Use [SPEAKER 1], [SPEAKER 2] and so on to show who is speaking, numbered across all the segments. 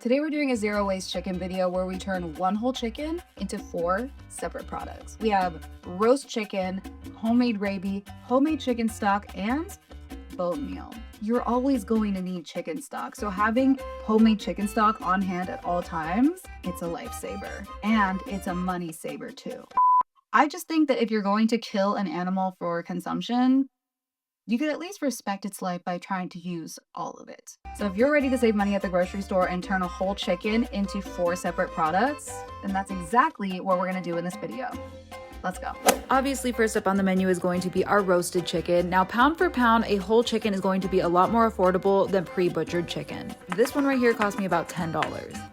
[SPEAKER 1] Today we're doing a zero waste chicken video where we turn one whole chicken into 4 separate products. We have roast chicken, homemade gravy, homemade chicken stock, and bone meal. You're always going to need chicken stock, so having homemade chicken stock on hand at all times, it's a lifesaver. And it's a money saver too. I just think that if you're going to kill an animal for consumption, you could at least respect its life by trying to use all of it. So if you're ready to save money at the grocery store and turn a whole chicken into 4 separate products, then that's exactly what we're gonna do in this video. Let's go.
[SPEAKER 2] Obviously, first up on the menu is going to be our roasted chicken. Now, pound for pound, a whole chicken is going to be a lot more affordable than pre-butchered chicken. This one right here cost me about $10.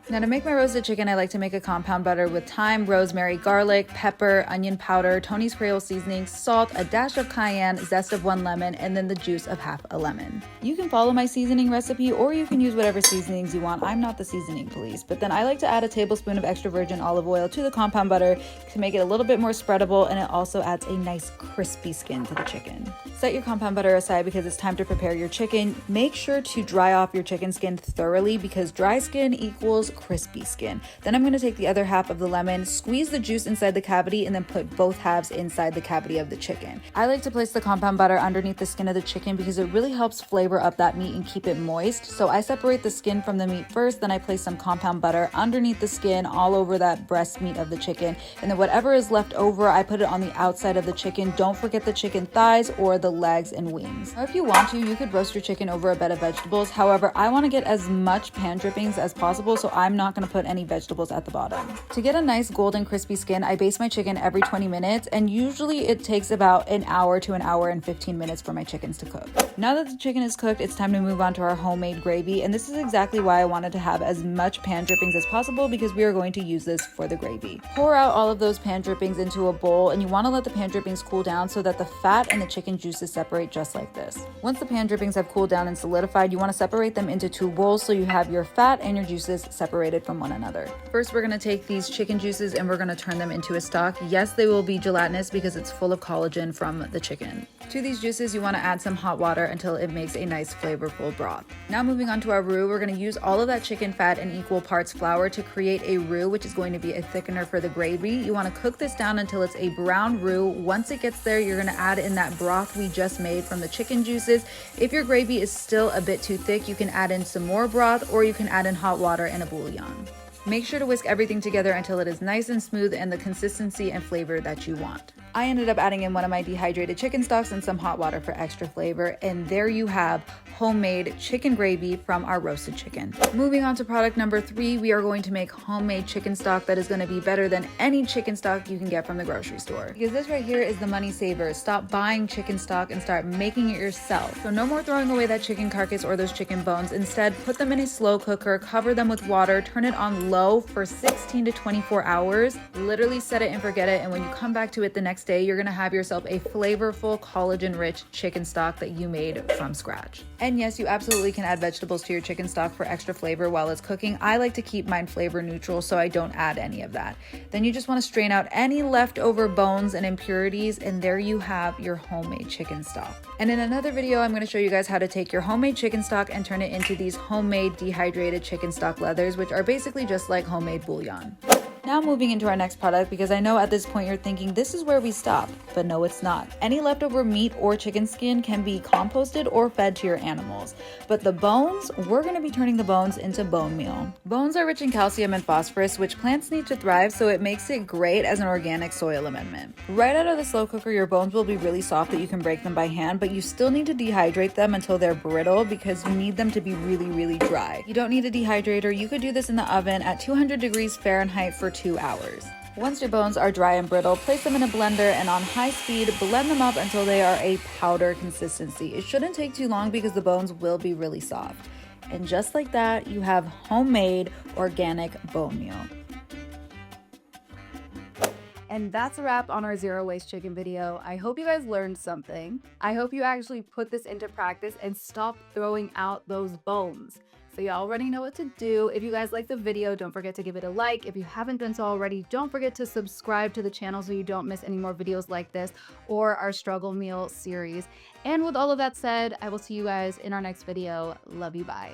[SPEAKER 2] Now, to make my roasted chicken, I like to make a compound butter with thyme, rosemary, garlic, pepper, onion powder, Tony's Creole seasoning, salt, a dash of cayenne, zest of 1 lemon, and then the juice of half a lemon. You can follow my seasoning recipe or you can use whatever seasonings you want. I'm not the seasoning police, but then I like to add a tablespoon of extra virgin olive oil to the compound butter to make it a little bit more spreadable, and it also adds a nice crispy skin to the chicken. Set your compound butter aside because it's time to prepare your chicken. Make sure to dry off your chicken skin thoroughly because dry skin equals crispy skin. Then I'm going to take the other half of the lemon, squeeze the juice inside the cavity, and then put both halves inside the cavity of the chicken. I like to place the compound butter underneath the skin of the chicken because it really helps flavor up that meat and keep it moist. So I separate the skin from the meat first, then I place some compound butter underneath the skin all over that breast meat of the chicken, and then whatever is left over, I put it on the outside of the chicken. Don't forget the chicken thighs or the legs and wings. Or if you want to, you could roast your chicken over a bed of vegetables. However, I want to get as much pan drippings as possible, so I'm not going to put any vegetables at the bottom. To get a nice golden crispy skin, I baste my chicken every 20 minutes, and usually it takes about an hour to an hour and 15 minutes for my chickens to cook. Now that the chicken is cooked, it's time to move on to our homemade gravy, and this is exactly why I wanted to have as much pan drippings as possible because we are going to use this for the gravy. Pour out all of those pan drippings into a bowl, and you want to let the pan drippings cool down so that the fat and the chicken juices separate just like this. Once the pan drippings have cooled down and solidified, you want to separate them into 2 bowls so you have your fat and your juices separated from one another. First, we're going to take these chicken juices and we're going to turn them into a stock. Yes, they will be gelatinous because it's full of collagen from the chicken. To these juices, you want to add some hot water until it makes a nice flavorful broth. Now moving on to our roux, we're going to use all of that chicken fat in equal parts flour to create a roux, which is going to be a thickener for the gravy. You want to cook this down until it's a brown roux. Once it gets there, you're going to add in that broth we just made from the chicken juices. If your gravy is still a bit too thick, you can add in some more broth or you can add in hot water and a bouillon. Make sure to whisk everything together until it is nice and smooth and the consistency and flavor that you want. I ended up adding in one of my dehydrated chicken stocks and some hot water for extra flavor, and there you have homemade chicken gravy from our roasted chicken. Moving on to product number 3, we are going to make homemade chicken stock that is going to be better than any chicken stock you can get from the grocery store. Because this right here is the money saver. Stop buying chicken stock and start making it yourself. So no more throwing away that chicken carcass or those chicken bones. Instead, put them in a slow cooker, cover them with water, turn it on low for 16 to 24 hours. Literally set it and forget it, and when you come back to it the next day, you're gonna have yourself a flavorful, collagen-rich chicken stock that you made from scratch. And yes, you absolutely can add vegetables to your chicken stock for extra flavor while it's cooking. I like to keep mine flavor neutral, so I don't add any of that. Then you just want to strain out any leftover bones and impurities, and there you have your homemade chicken stock. And in another video, I'm going to show you guys how to take your homemade chicken stock and turn it into these homemade dehydrated chicken stock leathers, which are basically just like homemade bouillon. Now moving into our next product, because I know at this point you're thinking this is where we stop, but no, it's not. Any leftover meat or chicken skin can be composted or fed to your animals, but the bones, we're going to be turning the bones into bone meal. Bones are rich in calcium and phosphorus, which plants need to thrive, so it makes it great as an organic soil amendment. Right out of the slow cooker, your bones will be really soft that you can break them by hand, but you still need to dehydrate them until they're brittle because you need them to be really, really dry. You don't need a dehydrator. You could do this in the oven at 200 degrees Fahrenheit for 2 hours. Once your bones are dry and brittle, place them in a blender and on high speed, blend them up until they are a powder consistency. It shouldn't take too long because the bones will be really soft. And just like that, you have homemade organic bone meal.
[SPEAKER 1] And that's a wrap on our zero waste chicken video. I hope you guys learned something. I hope you actually put this into practice and stop throwing out those bones. So you already know what to do. If you guys like the video, don't forget to give it a like. If you haven't done so already, don't forget to subscribe to the channel so you don't miss any more videos like this or our struggle meal series. And with all of that said, I will see you guys in our next video. Love you, bye.